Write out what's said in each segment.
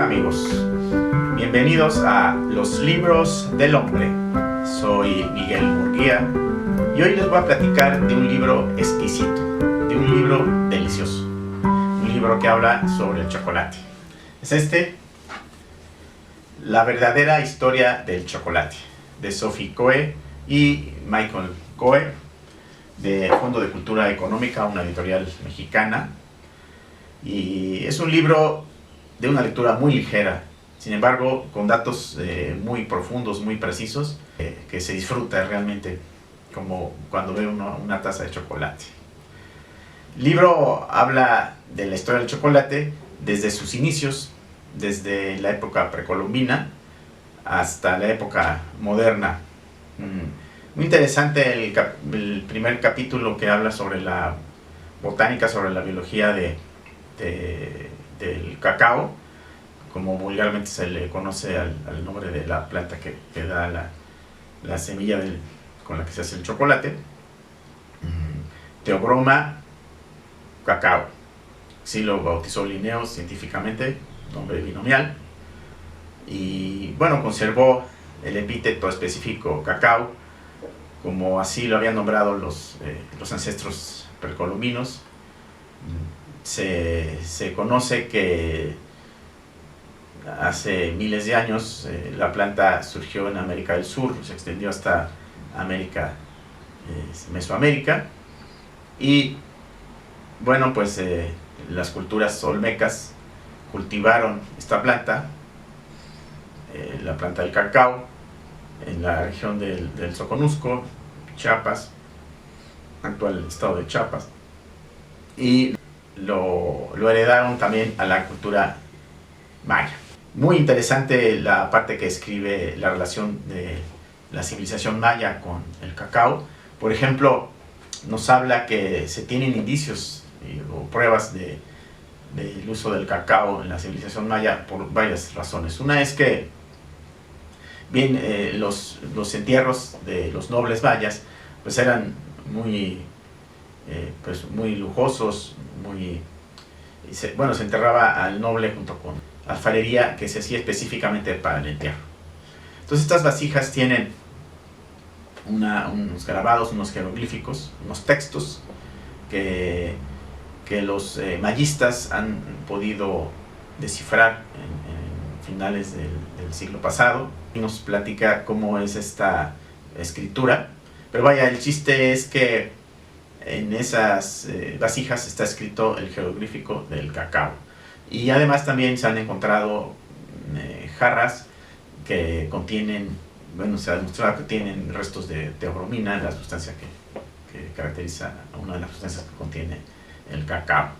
amigos, bienvenidos a Los Libros del Hombre. Soy Miguel Murguía y hoy les voy a platicar de un libro exquisito, de un libro delicioso, un libro que habla sobre el chocolate. Es La verdadera historia del chocolate, de Sophie Coe y Michael Coe, de Fondo de Cultura Económica, una editorial mexicana. Y es un libro de una lectura muy ligera, sin embargo con datos muy profundos, muy precisos, que se disfruta realmente como cuando ve uno una taza de chocolate. El libro habla de la historia del chocolate desde sus inicios, desde la época precolombina hasta la época moderna. Muy interesante el primer capítulo, que habla sobre la botánica, sobre la biología del cacao, como vulgarmente se le conoce al nombre de la planta que da la semilla con la que se hace el chocolate. Theobroma cacao, así lo bautizó Linnaeus científicamente, nombre binomial, y bueno, conservó el epíteto específico cacao, como así lo habían nombrado los ancestros precolombinos. Se conoce que hace miles de años la planta surgió en América del Sur, se extendió hasta América, Mesoamérica, y bueno, pues las culturas olmecas cultivaron esta planta, la planta del cacao, en la región del Soconusco, Chiapas, actual estado de Chiapas, y lo heredaron también a la cultura maya. Muy interesante la parte que escribe la relación de la civilización maya con el cacao. Por ejemplo, nos habla que se tienen indicios o pruebas del uso del cacao en la civilización maya por varias razones. Una es que bien, los entierros de los nobles mayas pues eran muy lujosos, se enterraba al noble junto con alfarería que se hacía específicamente para el entierro. Entonces estas vasijas tienen unos grabados, unos jeroglíficos, unos textos que los mayistas han podido descifrar en finales del siglo pasado, y nos platica cómo es esta escritura. Pero vaya, el chiste es que en esas vasijas está escrito el jeroglífico del cacao. Y además también se han encontrado jarras que contienen, se ha demostrado que tienen restos de teobromina, la sustancia que caracteriza a una de las sustancias que contiene el cacao.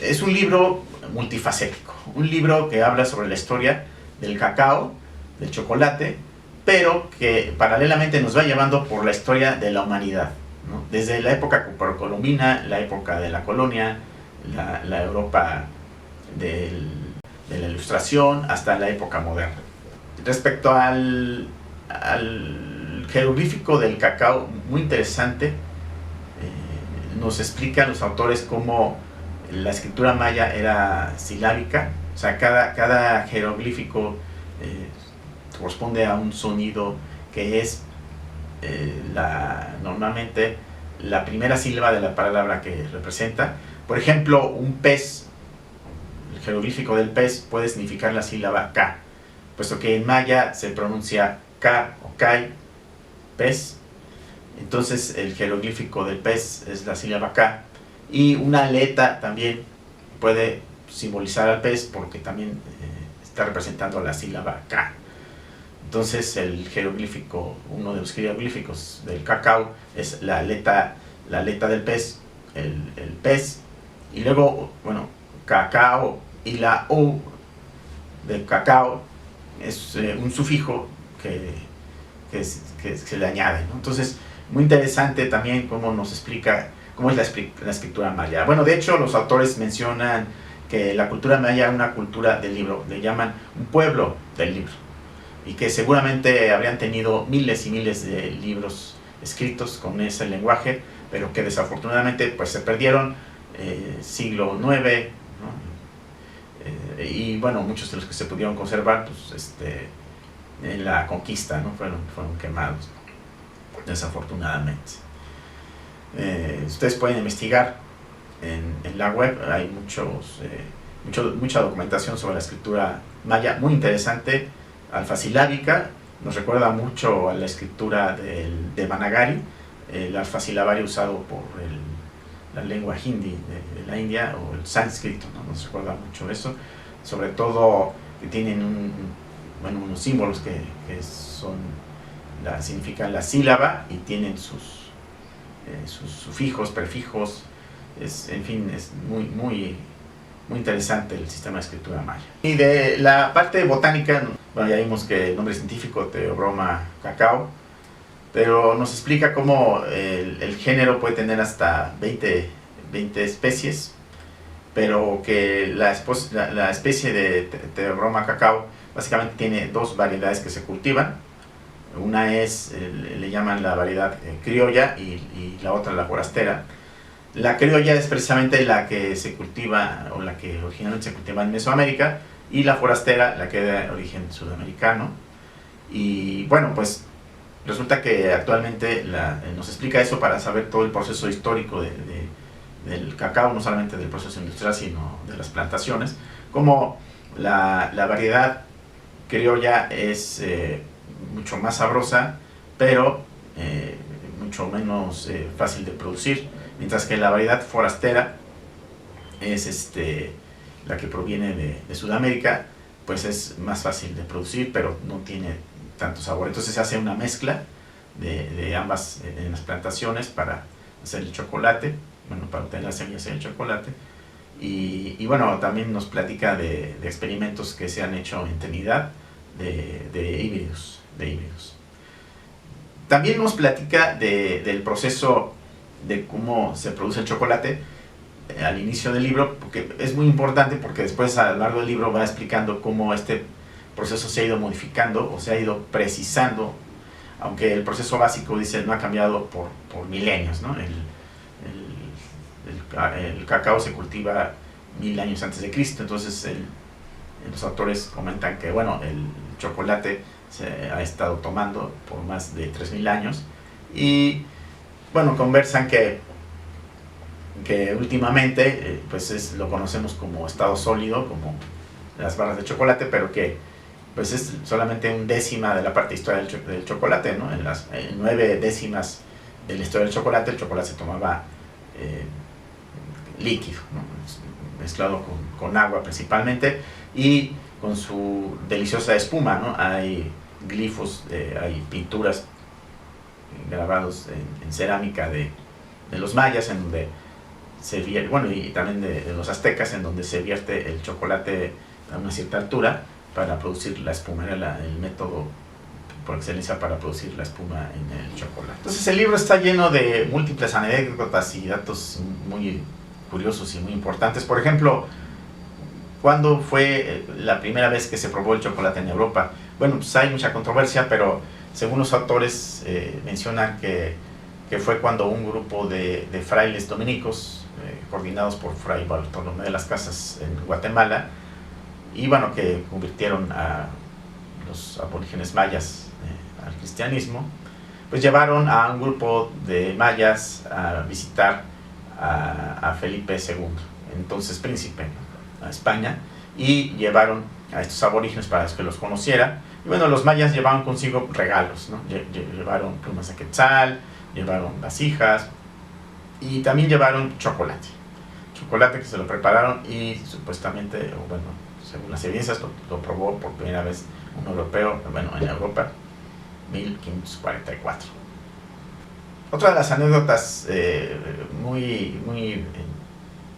Es un libro multifacético, un libro que habla sobre la historia del cacao, del chocolate, pero que paralelamente nos va llevando por la historia de la humanidad, ¿no? Desde la época precolombina, la época de la colonia, la Europa de la Ilustración, hasta la época moderna. Respecto al jeroglífico del cacao, muy interesante, nos explican los autores cómo la escritura maya era silábica, o sea, cada jeroglífico corresponde a un sonido que es normalmente la primera sílaba de la palabra que representa. Por ejemplo, un pez, el jeroglífico del pez puede significar la sílaba K, puesto que en maya se pronuncia K o Kai, pez. Entonces el jeroglífico del pez es la sílaba K, y una aleta también puede simbolizar al pez porque también está representando la sílaba K. Entonces el jeroglífico, uno de los jeroglíficos del cacao es la aleta del pez, el pez, y luego, bueno, cacao, y la O del cacao es un sufijo que se le añade, ¿no? Entonces, muy interesante también cómo nos explica cómo es la escritura maya. Bueno, de hecho, los autores mencionan que la cultura maya es una cultura del libro, le llaman un pueblo del libro, y que seguramente habrían tenido miles y miles de libros escritos con ese lenguaje, pero que desafortunadamente pues se perdieron, siglo IX, ¿no? y bueno, muchos de los que se pudieron conservar, pues, en la conquista, ¿no? fueron quemados, desafortunadamente. Ustedes pueden investigar en la web, hay mucha documentación sobre la escritura maya, muy interesante, alfasilábica, nos recuerda mucho a la escritura del Devanagari, el alfasilabario usado por la lengua hindi de la India, o el sánscrito, ¿no? Nos recuerda mucho eso, sobre todo que tienen unos símbolos que significan la sílaba y tienen sus sufijos, prefijos, en fin, es muy interesante el sistema de escritura maya. Y de la parte botánica, bueno, ya vimos que el nombre científico Theobroma cacao, pero nos explica cómo el género puede tener hasta 20 especies, pero que la especie de Theobroma cacao básicamente tiene dos variedades que se cultivan. Una le llaman la variedad criolla y la otra la forastera. La criolla es precisamente la que se cultiva, o la que originalmente se cultiva en Mesoamérica, y la forastera la que es de origen sudamericano. Y bueno, pues resulta que actualmente nos explica eso para saber todo el proceso histórico del cacao, no solamente del proceso industrial, sino de las plantaciones, como la variedad criolla es mucho más sabrosa, pero mucho menos fácil de producir, mientras que la variedad forastera es la que proviene de Sudamérica, pues es más fácil de producir, pero no tiene tanto sabor. Entonces se hace una mezcla de ambas en las plantaciones para hacer el chocolate, bueno, para obtener las semillas del chocolate. Y bueno, también nos platica de experimentos que se han hecho en Trinidad de híbridos. También nos platica del proceso de cómo se produce el chocolate al inicio del libro, porque es muy importante, porque después a lo largo del libro va explicando cómo este proceso se ha ido modificando o se ha ido precisando, aunque el proceso básico, dice, no ha cambiado por milenios, ¿no? El cacao se cultiva 1000 años antes de Cristo, entonces los autores comentan que, bueno, el chocolate se ha estado tomando por más de 3000 años, y bueno, conversan que últimamente pues lo conocemos como estado sólido, como las barras de chocolate, pero que pues es solamente un décima de la parte histórica del chocolate, ¿no? En 9 décimas de la historia del chocolate, el chocolate se tomaba líquido, ¿no? Mezclado con agua principalmente, y con su deliciosa espuma, ¿no? Hay glifos, hay pinturas grabados en cerámica de los mayas, en donde se vierte, bueno, y también de los aztecas, en donde se vierte el chocolate a una cierta altura para producir la espuma. Era el método por excelencia para producir la espuma en el chocolate. Entonces el libro está lleno de múltiples anécdotas y datos muy curiosos y muy importantes. Por ejemplo, ¿cuándo fue la primera vez que se probó el chocolate en Europa? Bueno, pues hay mucha controversia, pero según los autores mencionan que fue cuando un grupo de frailes dominicos, coordinados por Fray Bartolomé de las Casas en Guatemala, y bueno, que convirtieron a los aborígenes mayas al cristianismo, pues llevaron a un grupo de mayas a visitar a Felipe II, entonces príncipe, ¿no?, a España, y llevaron a estos aborígenes para que los conociera. Y bueno, los mayas llevaban consigo regalos, ¿no? Llevaron plumas de quetzal, llevaron vasijas, y también llevaron chocolate que se lo prepararon, y supuestamente, o bueno, según las evidencias, lo probó por primera vez un europeo, bueno, en Europa, 1544. Otra de las anécdotas muy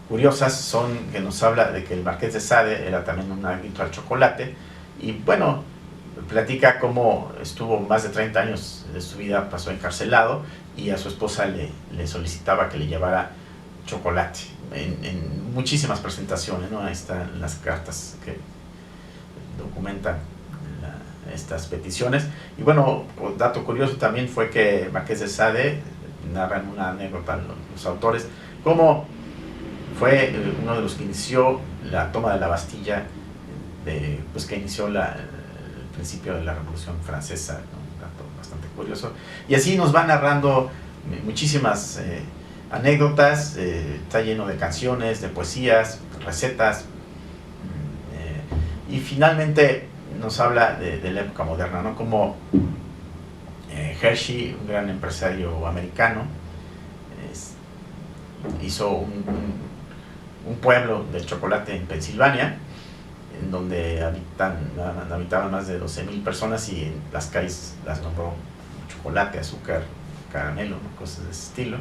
curiosas son que nos habla de que el Marqués de Sade era también un adicto al chocolate, y bueno, platica cómo estuvo más de 30 años de su vida, pasó encarcelado, y a su esposa le solicitaba que le llevara chocolate en muchísimas presentaciones, ¿no? Ahí están las cartas que documentan estas peticiones. Y bueno, dato curioso también fue que Marqués de Sade, narran una anécdota los autores, cómo fue uno de los que inició la toma de la Bastilla pues, que inició el principio de la Revolución Francesa, ¿no? Un dato bastante curioso. Y así nos va narrando muchísimas anécdotas, está lleno de canciones, de poesías, recetas, y finalmente nos habla de la época moderna, ¿no? Como Hershey, un gran empresario americano, hizo un pueblo del chocolate en Pensilvania, en donde habitaban más de 12,000 personas, y en las calles las nombró chocolate, azúcar, caramelo, ¿no? Cosas de ese estilo.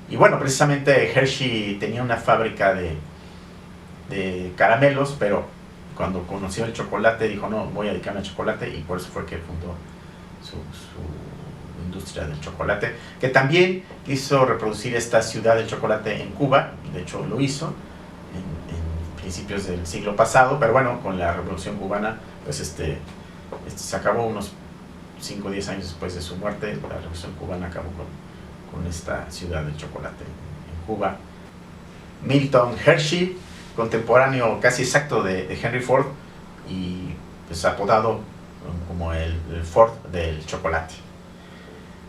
Y bueno, precisamente Hershey tenía una fábrica de caramelos, pero cuando conoció el chocolate dijo, no, voy a dedicarme al chocolate, y por eso fue que fundó su industria del chocolate, que también quiso reproducir esta ciudad del chocolate en Cuba. De hecho lo hizo en principios del siglo pasado, pero bueno, con la Revolución Cubana, pues se acabó unos 5 o 10 años después de su muerte. La Revolución Cubana acabó con esta ciudad del chocolate en Cuba. Milton Hershey, contemporáneo casi exacto de Henry Ford, y pues apodado como el Ford del chocolate.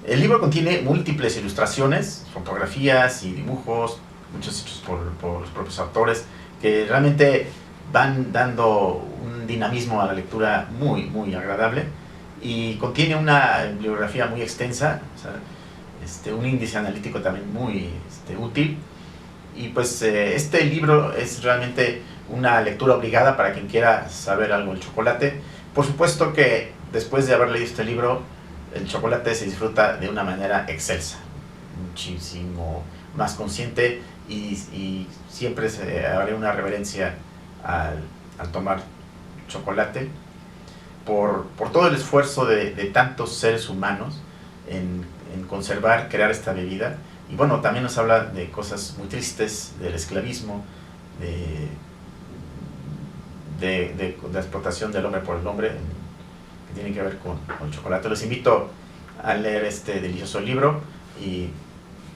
El libro contiene múltiples ilustraciones, fotografías y dibujos, muchos hechos por los propios autores, que realmente van dando un dinamismo a la lectura muy, muy agradable, y contiene una bibliografía muy extensa, o sea, un índice analítico también muy útil. Y pues este libro es realmente una lectura obligada para quien quiera saber algo del chocolate. Por supuesto que después de haber leído este libro, el chocolate se disfruta de una manera excelsa, muchísimo más consciente, y siempre se hará una reverencia al tomar chocolate por todo el esfuerzo de tantos seres humanos en conservar, crear esta bebida. Y bueno, también nos habla de cosas muy tristes, del esclavismo, de la explotación del hombre por el hombre, que tiene que ver con el chocolate. Les invito a leer este delicioso libro, y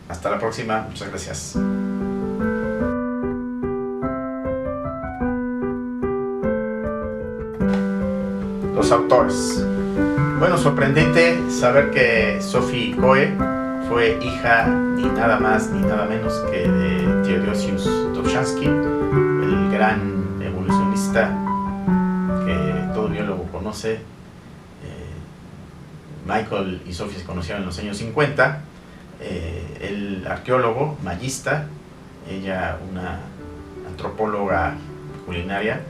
hasta la próxima. Muchas gracias. Los autores. Bueno, sorprendente saber que Sophie Coe fue hija ni nada más ni nada menos que de Theodosius Dobzhansky, el gran evolucionista que todo biólogo conoce. Michael y Sophie se conocieron en los años 50. El arqueólogo, Mayista, ella una antropóloga culinaria.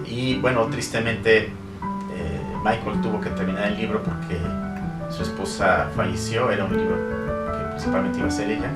Y bueno, tristemente Michael tuvo que terminar el libro porque su esposa falleció. Era un libro que principalmente iba a ser ella.